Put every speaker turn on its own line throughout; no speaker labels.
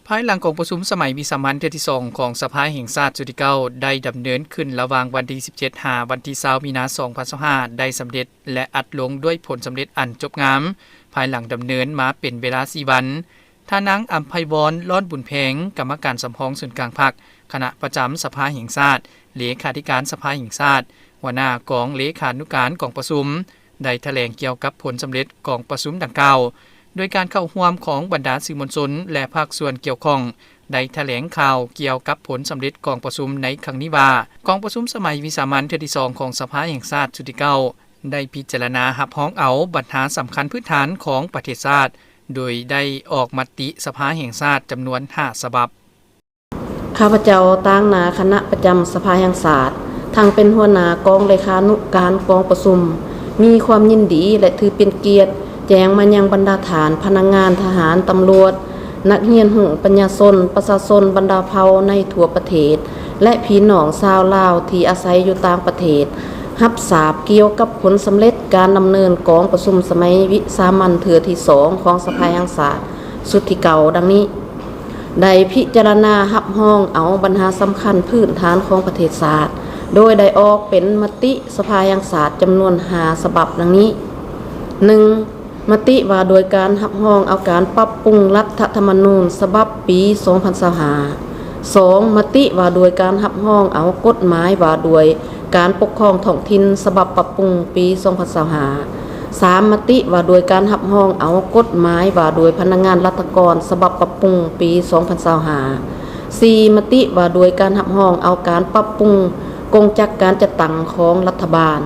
ภายหลังของประชุมสมัยวิสามัญเทื่อที่2ของสภาแห่งชาติสุดที่9ได้ดำเนินขึ้นระหว่างวันที่17 วันที่20มีนาคม2025ได้สำเร็จและอัดลงด้วยผลสำเร็จอันจบงามภายหลังดำเนินมาเป็นเวลา4วันท่านางอัมไพวรล้อนบุญแพงกรรมการสำรองส่วนกลางพรรคคณะประจำสภาแห่งชาติเลขาธิการสภาแห่งชาติหัวหน้ากองเลขานุการกองประชุมได้แถลงเกี่ยวกับผลสำเร็จของประชุมดังกล่าวโดยการเข้าร่วมของบรรดาสื่อมวลชนและภาคส่วนเกี่ยวข้องได้แถลงข่าวเกี่ยวกับผลสำเร็จของประชุมในครั้งนี้ว่ากองประชุมสมัยวิสามัญเทื่อที่2ของสภาแห่งชาติสุดที่9ได้พิจารณารับร้องเอาปัญหาสำคัญพื้นฐานของประเทศชาติโดยได้ออกมติสภาแห่งชาติจำนวน5ฉบับ
ข้าพเจ้าตั้งนาคณะประจำสภาแห่งชาติทั้งเป็นหัวหน้ากองเลขานุการกองประชุมมีความยินดีและถือเป็นเกียรติแจ้งมายังบรรดาฐานพนักงานทหารตำรวจนักเรียนหูปัญญาชนประชาชนบรรดาเผ่าในทั่วประเทศและพี่น้องชาวลาวที่อาศัยอยู่ต่างประเทศรับทราบเกี่ยวกับผลสำเร็จการดำเนินกองประชุมสมัยวิสามัญเทื่อที่2ของสภาแห่งชาติสุดที่9ดังนี้ได้พิจารณารับรองเอาปัญหาสำคัญพื้นฐานของประเทศชาติโดยได้ออกเป็นมติสภาแห่งชาติจำนวน5ฉบับดังนี้ 1. มติว่าโดยการรับรองเอาการปรับปรุงรัฐธรรมนูญฉบับปี2025 2. มติว่าโดยการรับรองเอากฎหมายว่าโดยการปกครองท้องถิ่นฉบับปรับปรุงปี2025 3. มติว่าโดยการรับรองเอากฎหมายว่าโดยพนักงานรัฐกรฉบับปรับปรุงปี2025 4. มติว่าโดยการรับรองเอาการปรับปรุงกงจักการจัดตั้งของรัฐบาล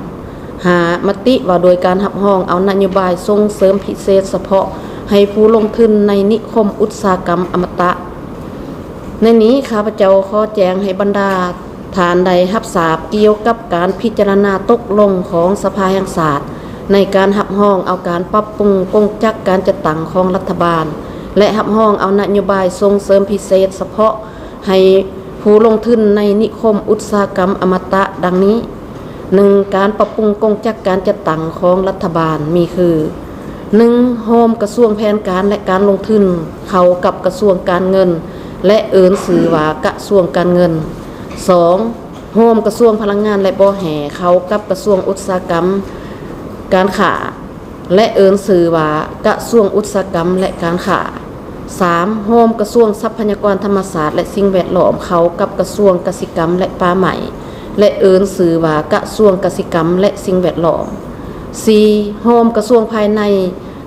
5. มติว่าโดยการรับรองเอานโยบายส่งเสริมพิเศษเฉพาะให้ผู้ลงทุนในนิคมอุตสาหกรรมอมตะในนี้ข้าพเจ้าขอแจ้งให้บรรดาฐานใดรับทราบเกี่ยวกับการพิจารณาตกลงของสภาแห่งชาติในการรับรองเอาการปรับปรุงกงจักการจัดตั้งของรัฐบาลและรับรองเอานโยบายส่งเสริมพิเศษเฉพาะให้ผู้ลงทุนในนิคมอุตสาหกรรมอมตะดังนี้ 1. การปรับปรุงกงจักการจัดตั้งของรัฐบาลมีคือ 1. โฮมกระทรวงแผนการและการลงทุนเข้ากับกระทรวงการเงินและเอิ้นชื่อว่ากระทรวงการเงิน 2. โฮมกระทรวงพลังงานและบ่อแห่เข้ากับกระทรวงอุตสาหกรรมการค้าและเอิ้นชื่อว่ากระทรวงอุตสาหกรรมและการค้า 3. โฮมกระทรวงทรัพยากรธรรมชาสตร์และสิ่งแวดล้อมเข้ากับกระทรวงกสิกรรมและป่าไม้และเอิ้นชื่อว่ากระทรวงกสิกรรมและสิ่งแวดล้อม 4. โฮมกระทรวงภายใน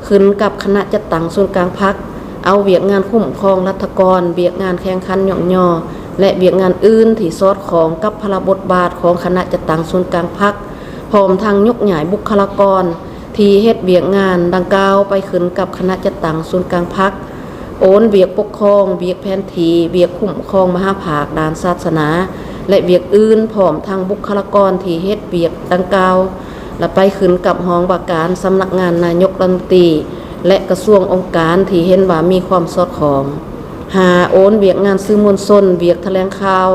ขึ้นกับคณะจัดตั้งส่วนกลางพรรคเอาเวียกงานคุ้มครองรัฐกรเวียกงานแข่งขันย่องย่อและเวียกงานอื่นที่สอดคล้องกับพระบทบาทของคณะจัดตั้งส่วนกลางพรรคพร้อมทั้งยกย้ายบุคลากรที่เฮ็ดเวียกงานดังกล่าวไปขึ้นกับคณะจัดตั้งส่วนกลางพรรคโอนเวียกปกครองเวียกแผนที่เวียกคุ้มครองมหาภาคด้านศาสนาและเวียกอื่นพร้อมทั้งบุคลากรที่เฮ็ดเวียกดังกล่าวและไปขึ้นกับห้องว่าการสำนักงานนายกรัฐมนตรีและกระทรวงองค์การที่เห็นว่ามีความสอดคล้อง 5. โอนเวียกงานสื่อมวลชนเวียกแถลงข่าว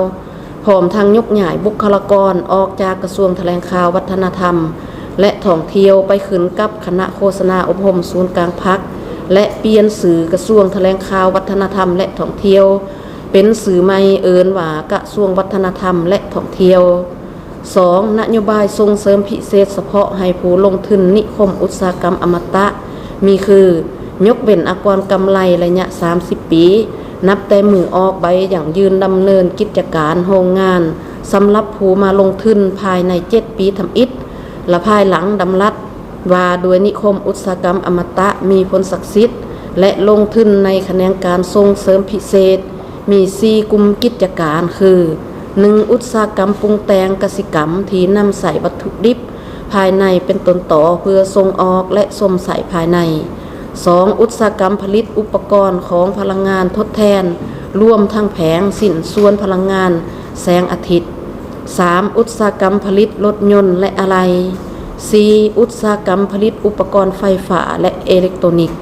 พร้อมทั้งยกย้ายบุคลากรออกจากกระทรวงแถลงข่าววัฒนธรรมและท่องเที่ยวไปขึ้นกับคณะโฆษณาอบรมศูนย์กลางพรรคและเปลี่ยนสื่อกระทรวงแถลงข่าววัฒนธรรมและท่องเที่ยวเป็นสื่อใหม่เอิ้นว่ากระทรวงวัฒนธรรมและท่องเที่ยว 2. นโยบายส่งเสริมพิเศษเฉพาะให้ผู้ลงทุนนิคมอุตสาหกรรมอมตะมีคือยกเว้นอากรกำไรระยะ30 ปีนับแต่มือออกใบอย่างยืนดำเนินกิจการโรงงานสำหรับผู้มาลงทุนภายใน7 ปีทำอิฐและภายหลังดำรัสว่าโดยนิคมอุตสาหกรรมอมตะมีผลศักดิ์สิทธิ์และลงทุนในแขนงการส่งเสริมพิเศษมี4กลุ่มกิจการคือ 1. อุตสาหกรรมปรุงแต่งกสิกรรมที่นำใส่วัตถุดิบภายในเป็นต้นต่อเพื่อส่งออกและส่งใส่ภายใน 2. อุตสาหกรรมผลิตอุปกรณ์ของพลังงานทดแทนรวมทั้งแผงสินส่วนพลังงานแสงอาทิตย์ 3. อุตสาหกรรมผลิตรถยนต์และอะไหล่ 4. อุตสาหกรรมผลิตอุปกรณ์ไฟฟ้าและอิเล็กทรอนิกส์